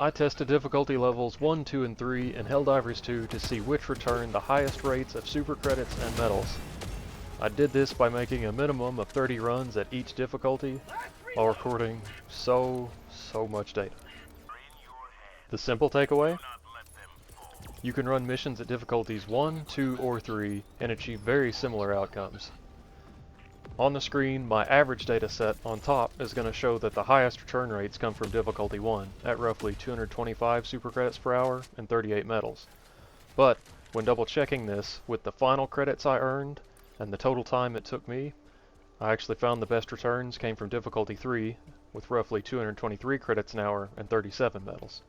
I tested difficulty levels 1, 2, and 3 in Helldivers 2 to see which returned the highest rates of super credits and medals. I did this by making a minimum of 30 runs at each difficulty while recording so much data. The simple takeaway? You can run missions at difficulties 1, 2, or 3 and achieve very similar outcomes. On the screen, my average data set on top is going to show that the highest return rates come from difficulty 1 at roughly 225 super credits per hour and 38 medals. But when double checking this with the final credits I earned and the total time it took me, I actually found the best returns came from difficulty 3 with roughly 223 credits an hour and 37 medals.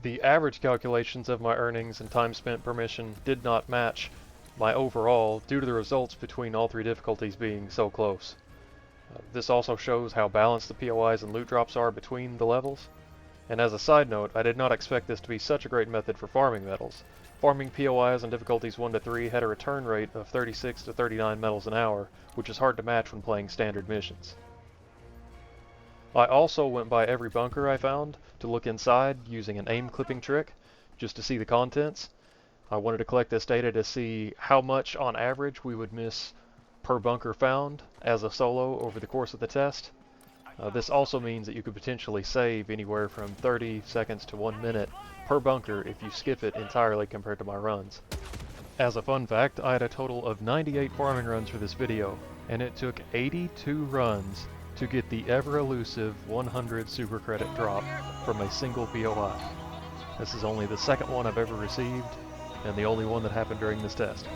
The average calculations of my earnings and time spent per mission did not match my overall due to the results between all three difficulties being so close. This also shows how balanced the POIs and loot drops are between the levels. And as a side note, I did not expect this to be such a great method for farming medals. Farming POIs on difficulties 1 to 3 had a return rate of 36 to 39 medals an hour, which is hard to match when playing standard missions. I also went by every bunker I found to look inside using an aim clipping trick, just to see the contents. I wanted to collect this data to see how much on average we would miss per bunker found as a solo over the course of the test. This also means that you could potentially save anywhere from 30 seconds to 1 minute per bunker if you skip it entirely compared to my runs. As a fun fact, I had a total of 98 farming runs for this video, and it took 82 runs to get the ever-elusive 100 super credit drop from a single POI. This is only the second one I've ever received, and the only one that happened during this test.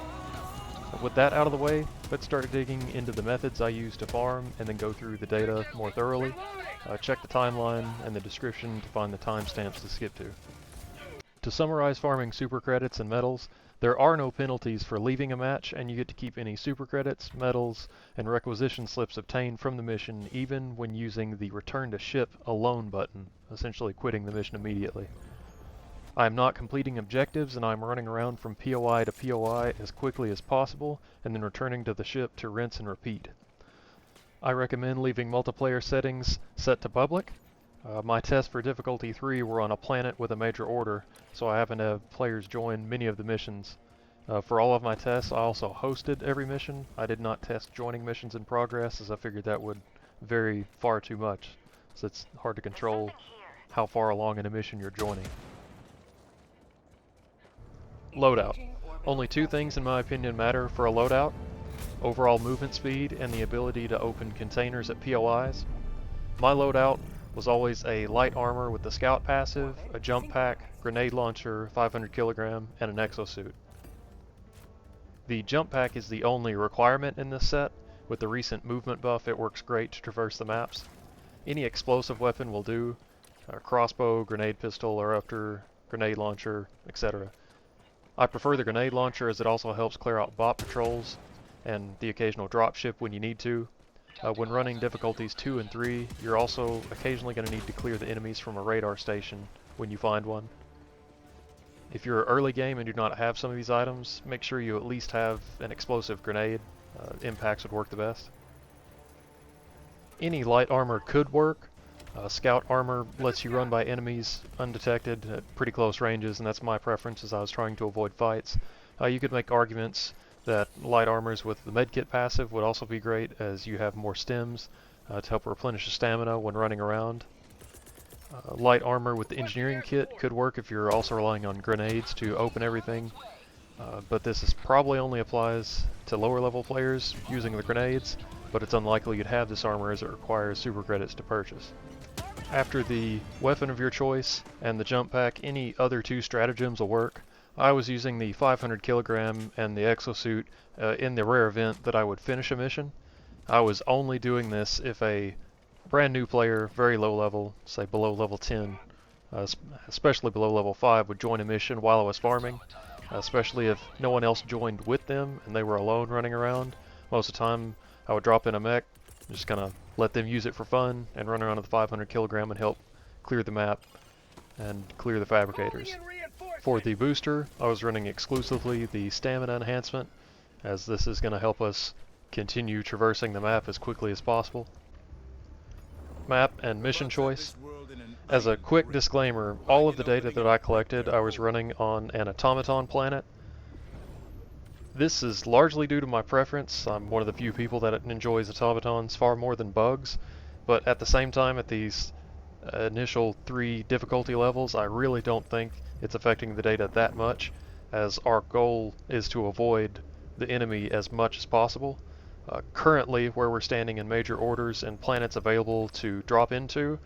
With that out of the way, let's start digging into the methods I use to farm and then go through the data more thoroughly. Check the timeline and the description to find the timestamps to skip to. To summarize farming super credits and medals, there are no penalties for leaving a match, and you get to keep any super credits, medals, and requisition slips obtained from the mission even when using the Return to Ship Alone button, essentially quitting the mission immediately. I am not completing objectives, and I am running around from POI to POI as quickly as possible, and then returning to the ship to rinse and repeat. I recommend leaving multiplayer settings set to public. My tests for difficulty 3 were on a planet with a major order, so I happen to have players join many of the missions. For all of my tests, I also hosted every mission. I did not test joining missions in progress, as I figured that would vary far too much, so it's hard to control how far along in a mission you're joining. Loadout. Only two things in my opinion matter for a loadout: overall movement speed and the ability to open containers at POIs. My loadout was always a light armor with the scout passive, a jump pack, grenade launcher, 500 kilogram, and an exosuit. The jump pack is the only requirement in this set. With the recent movement buff, it works great to traverse the maps. Any explosive weapon will do: crossbow, grenade pistol, eruptor, grenade launcher, etc. I prefer the grenade launcher as it also helps clear out bot patrols and the occasional dropship when you need to. When running difficulties 2 and 3, you're also occasionally going to need to clear the enemies from a radar station when you find one. If you're early game and do not have some of these items, make sure you at least have an explosive grenade. Impacts would work the best. Any light armor could work. Scout armor lets you run by enemies undetected at pretty close ranges, and that's my preference as I was trying to avoid fights. You could make arguments that light armors with the medkit passive would also be great, as you have more stims to help replenish the stamina when running around. Light armor with the engineering kit could work if you're also relying on grenades to open everything, but this probably only applies to lower level players using the grenades, but it's unlikely you'd have this armor as it requires super credits to purchase. After the weapon of your choice and the jump pack, any other two stratagems will work. I was using the 500 kilogram and the exosuit in the rare event that I would finish a mission. I was only doing this if a brand new player, very low level, say below level 10, especially below level 5, would join a mission while I was farming, especially if no one else joined with them and they were alone running around. Most of the time I would drop in a mech, just kind of let them use it for fun and run around with the 500 kilogram and help clear the map and clear the fabricators. For the booster, I was running exclusively the stamina enhancement, as this is going to help us continue traversing the map as quickly as possible. Map and mission choice. As a quick disclaimer, all of the data that I collected I was running on an automaton planet. This is largely due to my preference. I'm one of the few people that enjoys automatons far more than bugs, but at the same time, at these initial 3 difficulty levels, I really don't think it's affecting the data that much, as our goal is to avoid the enemy as much as possible. Currently, where we're standing in major orders and planets available to drop into,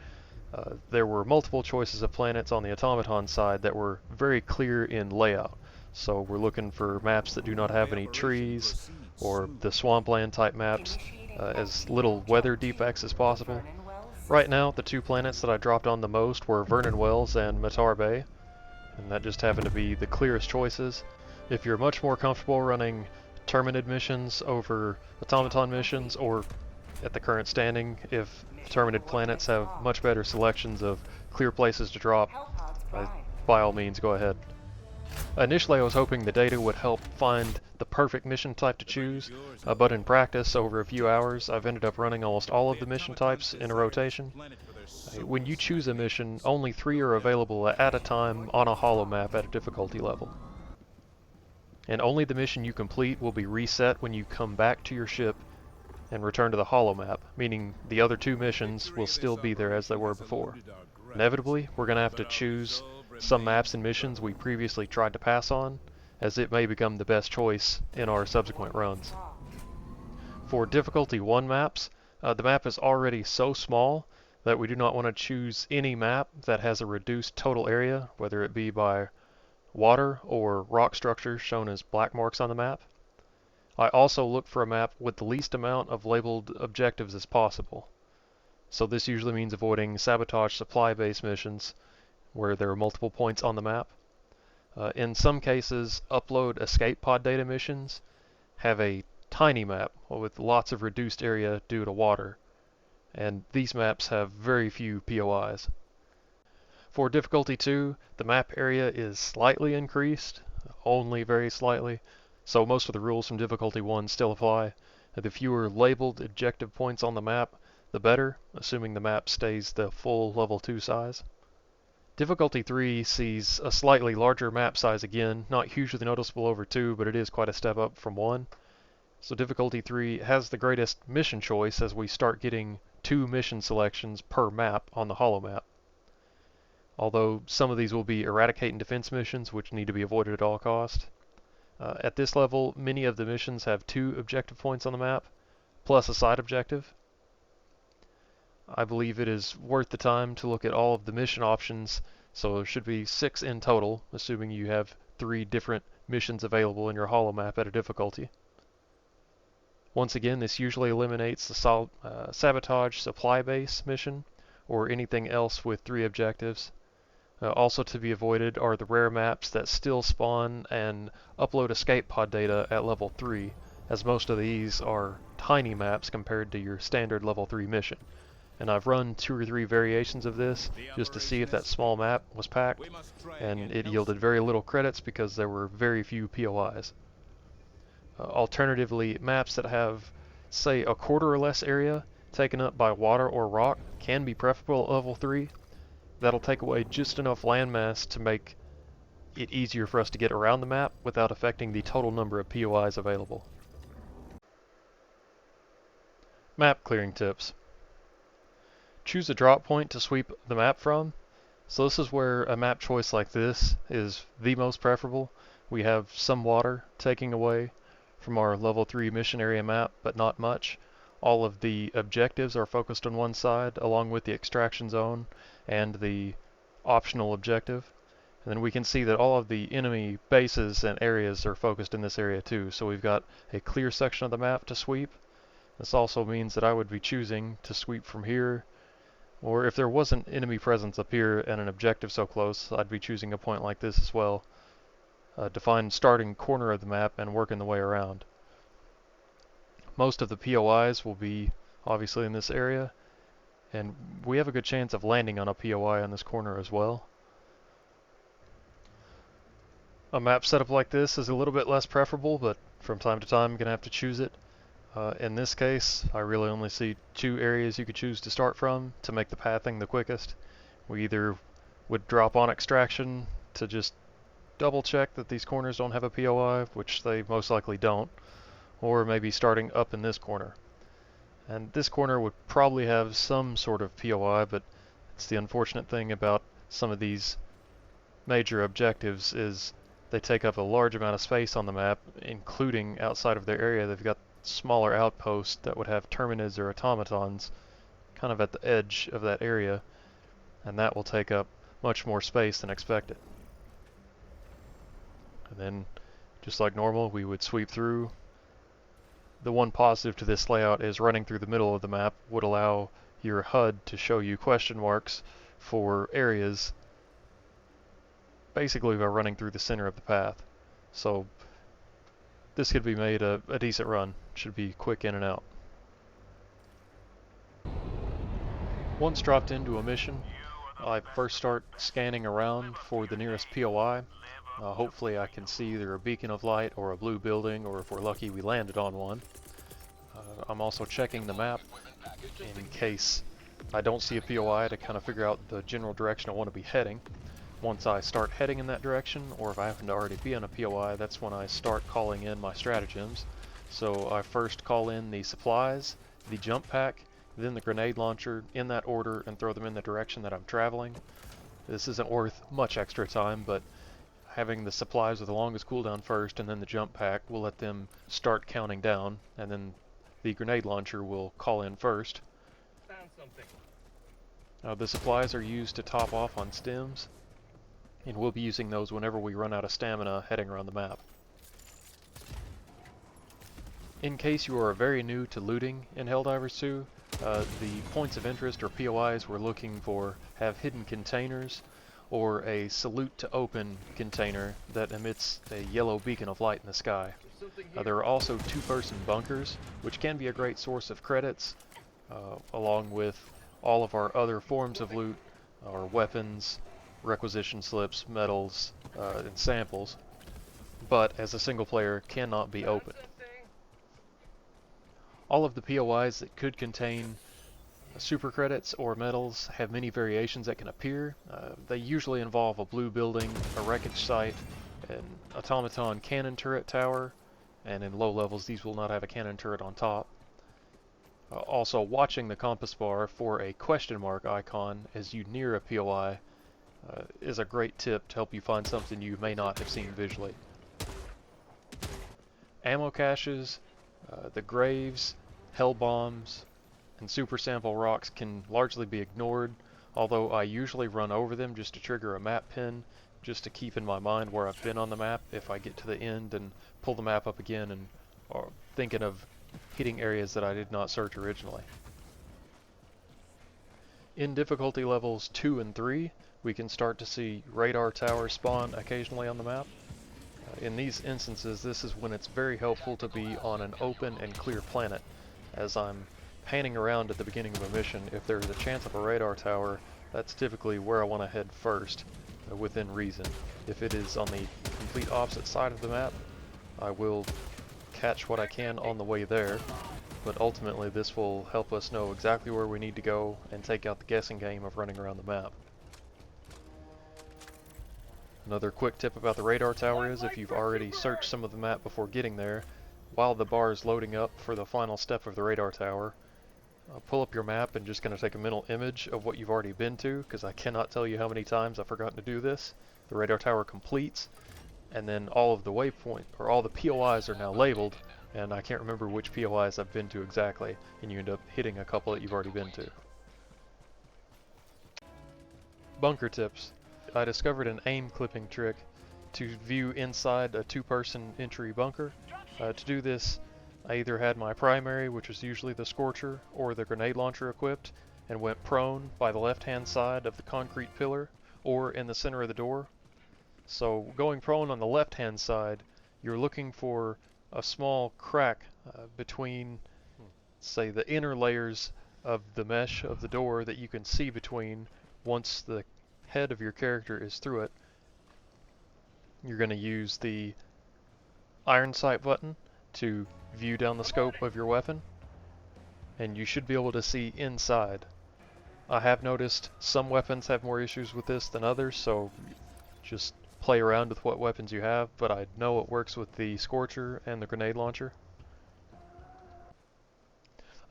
there were multiple choices of planets on the automaton side that were very clear in layout. So we're looking for maps that do not have any trees, or the swampland type maps, as little weather defects as possible. Right now, the 2 planets that I dropped on the most were Vernon Wells and Matar Bay, and that just happened to be the clearest choices. If you're much more comfortable running Terminid missions over automaton missions, or at the current standing, if Terminid planets have much better selections of clear places to drop, by all means go ahead. Initially I was hoping the data would help find the perfect mission type to choose, but in practice, over a few hours, I've ended up running almost all of the mission types in a rotation. When you choose a mission, only 3 are available at a time on a holomap at a difficulty level. And only the mission you complete will be reset when you come back to your ship and return to the holomap, meaning the other 2 missions will still be there as they were before. Inevitably, we're going to have to choose some maps and missions we previously tried to pass on, as it may become the best choice in our subsequent runs. For difficulty 1 maps, the map is already so small that we do not want to choose any map that has a reduced total area, whether it be by water or rock structures shown as black marks on the map. I also look for a map with the least amount of labeled objectives as possible. So this usually means avoiding sabotage supply base missions where there are multiple points on the map. In some cases, upload escape pod data missions have a tiny map with lots of reduced area due to water, and these maps have very few POIs. For difficulty 2, the map area is slightly increased, only very slightly, so most of the rules from difficulty 1 still apply. The fewer labeled objective points on the map, the better, assuming the map stays the full level 2 size. Difficulty 3 sees a slightly larger map size again, not hugely noticeable over 2, but it is quite a step up from 1. So difficulty 3 has the greatest mission choice as we start getting 2 mission selections per map on the holomap. Although some of these will be eradicate and defense missions, which need to be avoided at all costs. At this level, many of the missions have 2 objective points on the map, plus a side objective. I believe it is worth the time to look at all of the mission options, so there should be 6 in total, assuming you have 3 different missions available in your holomap at a difficulty. Once again, this usually eliminates the sabotage supply base mission, or anything else with 3 objectives. Also to be avoided are the rare maps that still spawn and upload escape pod data at level 3, as most of these are tiny maps compared to your standard level 3 mission. And I've run 2 or 3 variations of this just to see if that small map was packed, and it yielded very little credits because there were very few POIs. Alternatively, maps that have, say, a quarter or less area taken up by water or rock can be preferable at level 3. That'll take away just enough landmass to make it easier for us to get around the map without affecting the total number of POIs available. Map clearing tips. Choose a drop point to sweep the map from. So this is where a map choice like this is the most preferable. We have some water taking away from our level 3 mission area map, but not much. All of the objectives are focused on one side, along with the extraction zone and the optional objective. And then we can see that all of the enemy bases and areas are focused in this area too. So we've got a clear section of the map to sweep. This also means that I would be choosing to sweep from here, or if there wasn't enemy presence up here and an objective so close, I'd be choosing a point like this as well, to find starting corner of the map and working the way around. Most of the POIs will be obviously in this area, and we have a good chance of landing on a POI on this corner as well. A map setup like this is a little bit less preferable, but from time to time I'm going to have to choose it. In this case, I really only see 2 areas you could choose to start from to make the pathing the quickest. We either would drop on extraction to just double check that these corners don't have a POI, which they most likely don't, or maybe starting up in this corner. And this corner would probably have some sort of POI, but it's the unfortunate thing about some of these major objectives is they take up a large amount of space on the map, including outside of their area. They've got smaller outposts that would have terminids or automatons kind of at the edge of that area, and that will take up much more space than expected. And then, just like normal, we would sweep through. The one positive to this layout is running through the middle of the map would allow your HUD to show you question marks for areas basically by running through the center of the path. So this could be made a decent run. Should be quick in and out. Once dropped into a mission, I first start scanning around for the nearest POI. Hopefully I can see either a beacon of light or a blue building, or if we're lucky we landed on one. I'm also checking the map in case I don't see a POI to kind of figure out the general direction I want to be heading. Once I start heading in that direction, or if I happen to already be in a POI, that's when I start calling in my stratagems. So I first call in the supplies, the jump pack, then the grenade launcher in that order, and throw them in the direction that I'm traveling. This isn't worth much extra time, but having the supplies with the longest cooldown first and then the jump pack will let them start counting down, and then the grenade launcher will call in first. Found something. The supplies are used to top off on stems, and we'll be using those whenever we run out of stamina heading around the map. In case you are very new to looting in Helldivers 2, the points of interest or POIs we're looking for have hidden containers or a salute to open container that emits a yellow beacon of light in the sky. There are also two-person bunkers, which can be a great source of credits, along with all of our other forms of loot, our weapons, requisition slips, medals, and samples, but as a single player cannot be opened. All of the POIs that could contain super credits or medals have many variations that can appear. They usually involve a blue building, a wreckage site, an automaton cannon turret tower, and in low levels these will not have a cannon turret on top. Also, watching the compass bar for a question mark icon as you near a POI is a great tip to help you find something you may not have seen visually. Ammo caches, the graves, hell bombs, and super sample rocks can largely be ignored, although I usually run over them just to trigger a map pin, just to keep in my mind where I've been on the map if I get to the end and pull the map up again and are thinking of hitting areas that I did not search originally. In difficulty levels 2 and 3, we can start to see radar towers spawn occasionally on the map. In these instances, this is when it's very helpful to be on an open and clear planet. As I'm panning around at the beginning of a mission, if there's a chance of a radar tower, that's typically where I want to head first, within reason. If it is on the complete opposite side of the map, I will catch what I can on the way there, but ultimately this will help us know exactly where we need to go and take out the guessing game of running around the map. Another quick tip about the radar tower is if you've already searched some of the map before getting there, while the bar is loading up for the final step of the radar tower, pull up your map and just going to take a mental image of what you've already been to, because I cannot tell you how many times I've forgotten to do this. The radar tower completes, and then all of the waypoint, or all the POIs are now labeled, and I can't remember which POIs I've been to exactly, and you end up hitting a couple that you've already been to. Bunker tips. I discovered an aim clipping trick to view inside a two-person entry bunker. To do this, I either had my primary, which was usually the Scorcher, or the grenade launcher equipped, and went prone by the left-hand side of the concrete pillar, or in the center of the door. So going prone on the left-hand side, you're looking for a small crack between, say, the inner layers of the mesh of the door that you can see between once the head of your character is through it. You're going to use the iron sight button to view down the scope of your weapon, and you should be able to see inside. I have noticed some weapons have more issues with this than others, so just play around with what weapons you have, but I know it works with the Scorcher and the grenade launcher.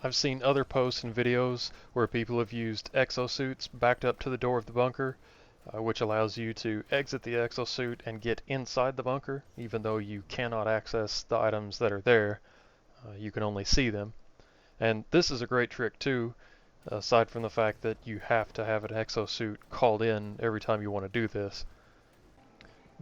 I've seen other posts and videos where people have used exosuits backed up to the door of the bunker, which allows you to exit the exosuit and get inside the bunker, even though you cannot access the items that are there. You can only see them. And this is a great trick too, aside from the fact that you have to have an exosuit called in every time you want to do this.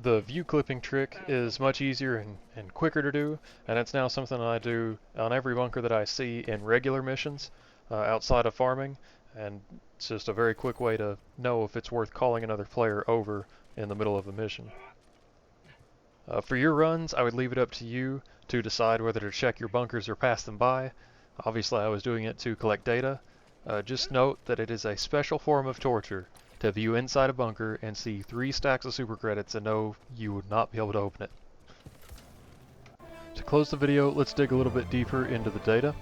The view clipping trick is much easier and quicker to do, and it's now something I do on every bunker that I see in regular missions outside of farming, and it's just a very quick way to know if it's worth calling another player over in the middle of a mission. For your runs, I would leave it up to you to decide whether to check your bunkers or pass them by. Obviously I was doing it to collect data. Just note that it is a special form of torture to view inside a bunker and see 3 stacks of super credits and know you would not be able to open it. To close the video, let's dig a little bit deeper into the data.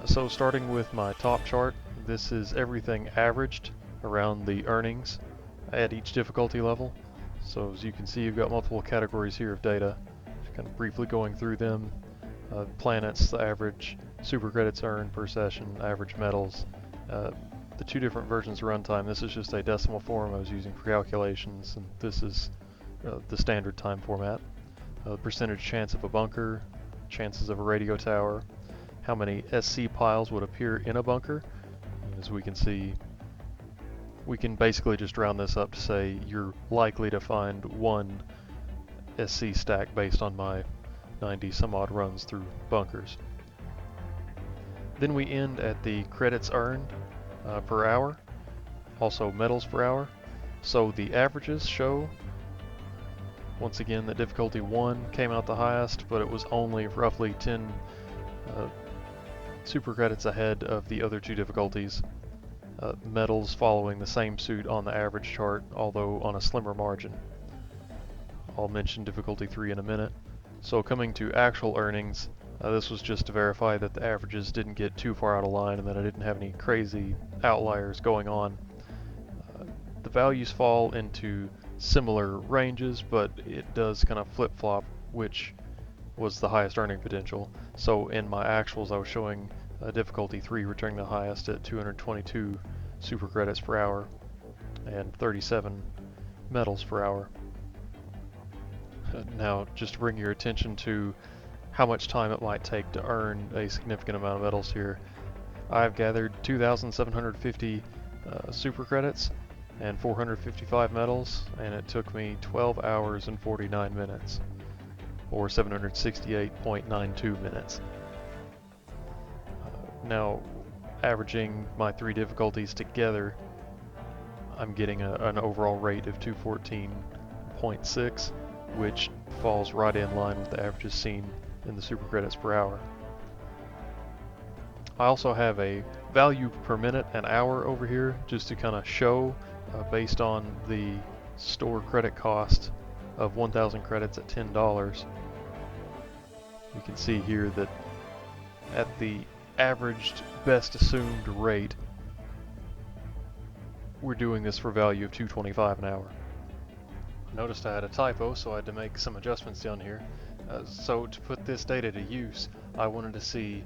So starting with my top chart, this is everything averaged around the earnings at each difficulty level. So as you can see, you've got multiple categories here of data. Just kind of briefly going through them. Planets, the average super credits earned per session, average medals, the 2 different versions of runtime. This is just a decimal form I was using for calculations, and this is the standard time format. Percentage chance of a bunker, chances of a radio tower, how many SC piles would appear in a bunker. And as we can see, we can basically just round this up to say you're likely to find 1 SC stack based on my 90 some odd runs through bunkers. Then we end at the credits earned per hour, also medals per hour. So the averages show, once again, that difficulty 1 came out the highest, but it was only roughly 10 super credits ahead of the other 2 difficulties. Medals following the same suit on the average chart, although on a slimmer margin. I'll mention difficulty 3 in a minute. So coming to actual earnings, this was just to verify that the averages didn't get too far out of line and that I didn't have any crazy outliers going on. The values fall into similar ranges, but it does kind of flip-flop which was the highest earning potential. So in my actuals I was showing difficulty 3 returning the highest at 222 super credits per hour and 37 medals per hour. Now, just to bring your attention to how much time it might take to earn a significant amount of medals here, I've gathered 2,750 super credits and 455 medals, and it took me 12 hours and 49 minutes, or 768.92 minutes. Now, averaging my 3 difficulties together, I'm getting an overall rate of 214.6, which falls right in line with the averages seen in the super credits per hour. I also have a value per minute and hour over here just to kind of show based on the store credit cost of 1,000 credits at $10. You can see here that at the averaged best assumed rate, we're doing this for a value of $2.25 an hour. I noticed I had a typo, so I had to make some adjustments down here. So to put this data to use, I wanted to see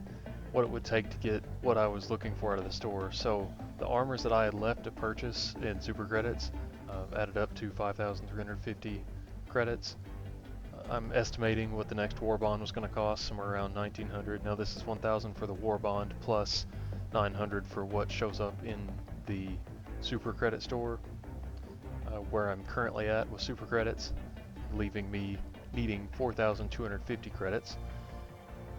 what it would take to get what I was looking for out of the store. So the armors that I had left to purchase in super credits added up to 5,350 credits. I'm estimating what the next war bond was going to cost, somewhere around 1,900. Now this is 1,000 for the war bond plus 900 for what shows up in the super credit store, where I'm currently at with super credits, leaving me needing 4,250 credits.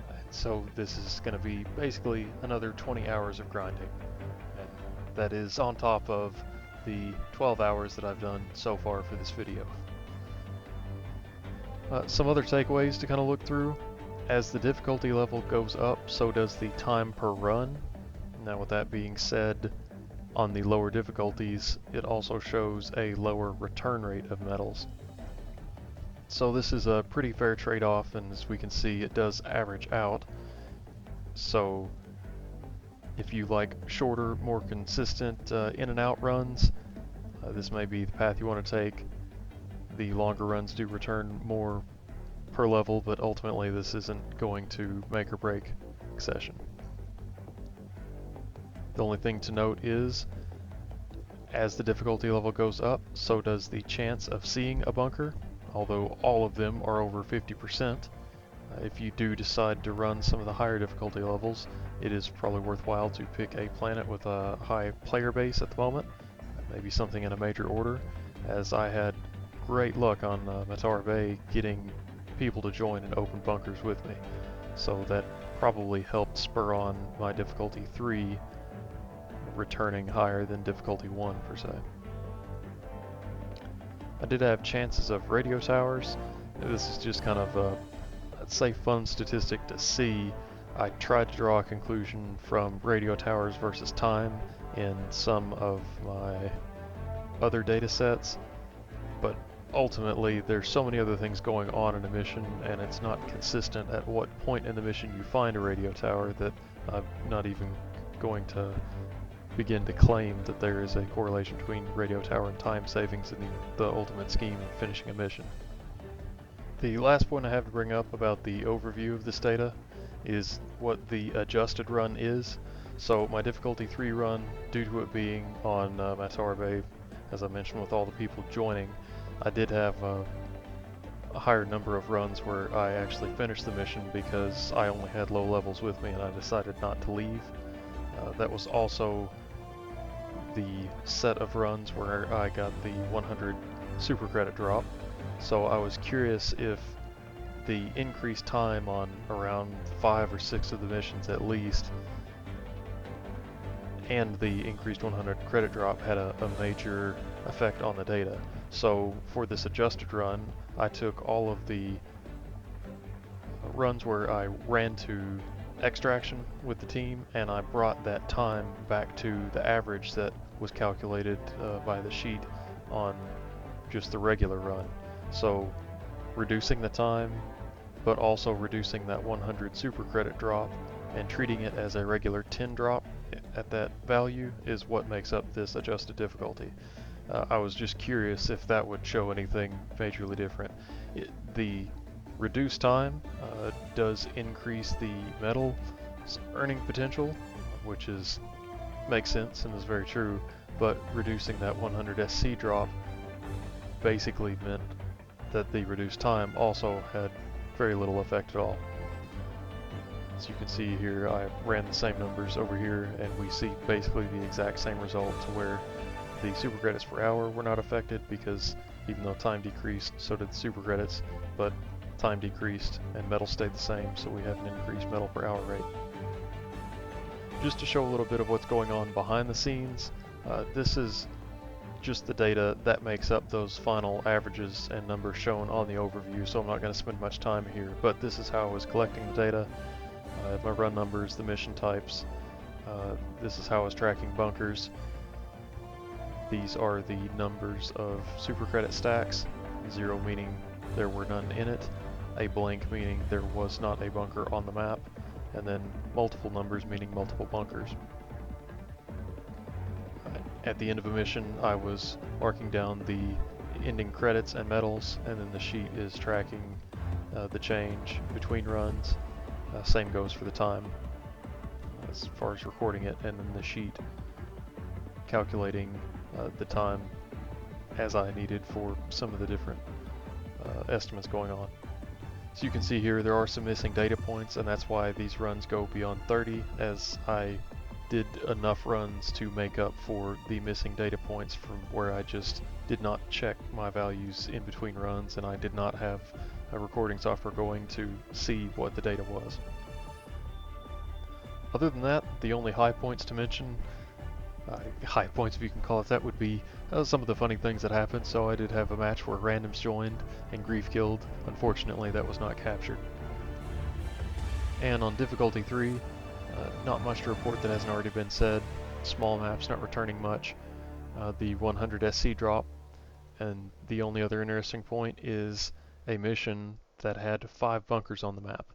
And so this is going to be basically another 20 hours of grinding, and that is on top of the 12 hours that I've done so far for this video. Some other takeaways to kind of look through: as the difficulty level goes up, so does the time per run. Now with that being said, on the lower difficulties, it also shows a lower return rate of medals. So this is a pretty fair trade-off, and as we can see, it does average out. So If you like shorter, more consistent in and out runs, this may be the path you want to take. The longer runs do return more per level, but ultimately this isn't going to make or break a session. The only thing to note is, as the difficulty level goes up, so does the chance of seeing a bunker, although all of them are over 50%. If you do decide to run some of the higher difficulty levels, it is probably worthwhile to pick a planet with a high player base at the moment, maybe something in a major order, as I had great luck on Matara Bay getting people to join and open bunkers with me, so that probably helped spur on my difficulty 3 returning higher than difficulty 1 per se. I did have chances of radio towers. This is just kind of a, I'd say, fun statistic to see. I tried to draw a conclusion from radio towers versus time in some of my other data sets, but ultimately there's so many other things going on in a mission, and it's not consistent at what point in the mission you find a radio tower, that I'm not even going to begin to claim that there is a correlation between radio tower and time savings in the ultimate scheme of finishing a mission. The last point I have to bring up about the overview of this data is what the adjusted run is. So my difficulty 3 run, due to it being on Matara Bay, as I mentioned, with all the people joining, I did have a higher number of runs where I actually finished the mission because I only had low levels with me and I decided not to leave. That was also the set of runs where I got the 100 super credit drop. So I was curious if the increased time on around 5 or 6 of the missions at least, and the increased 100 credit drop had a major effect on the data. So for this adjusted run, I took all of the runs where I ran to extraction with the team, and I brought that time back to the average that was calculated by the sheet on just the regular run. So reducing the time, but also reducing that 100 super credit drop and treating it as a regular 10 drop at that value is what makes up this adjusted difficulty. I was just curious if that would show anything majorly different. The reduced time does increase the metal earning potential, which makes sense and is very true, but reducing that 100 SC drop basically meant that the reduced time also had very little effect at all. As you can see here, I ran the same numbers over here, and we see basically the exact same result, to where the super credits per hour were not affected, because even though time decreased, so did the super credits, but time decreased and metal stayed the same, so we have an increased metal per hour rate. Just to show a little bit of what's going on behind the scenes, this is just the data that makes up those final averages and numbers shown on the overview, so I'm not going to spend much time here, but this is how I was collecting the data. My run numbers, the mission types, this is how I was tracking bunkers. These are the numbers of super credit stacks, 0 meaning there were none in it, a blank meaning there was not a bunker on the map, and then multiple numbers meaning multiple bunkers. At the end of a mission, I was marking down the ending credits and medals, and then the sheet is tracking the change between runs. Same goes for the time as far as recording it, and then the sheet calculating the time as I needed for some of the different estimates going on. So you can see here there are some missing data points, and that's why these runs go beyond 30, as I did enough runs to make up for the missing data points from where I just did not check my values in between runs, and I did not have a recording software going to see what the data was. Other than that, the only high points to mention, high points if you can call it that, would be some of the funny things that happened. So I did have a match where randoms joined and grief killed. Unfortunately, that was not captured. And on difficulty 3, not much to report that hasn't already been said. Small maps not returning much. The 100 SC drop, and the only other interesting point is a mission that had 5 bunkers on the map.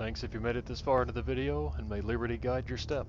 Thanks if you made it this far into the video, and may liberty guide your step.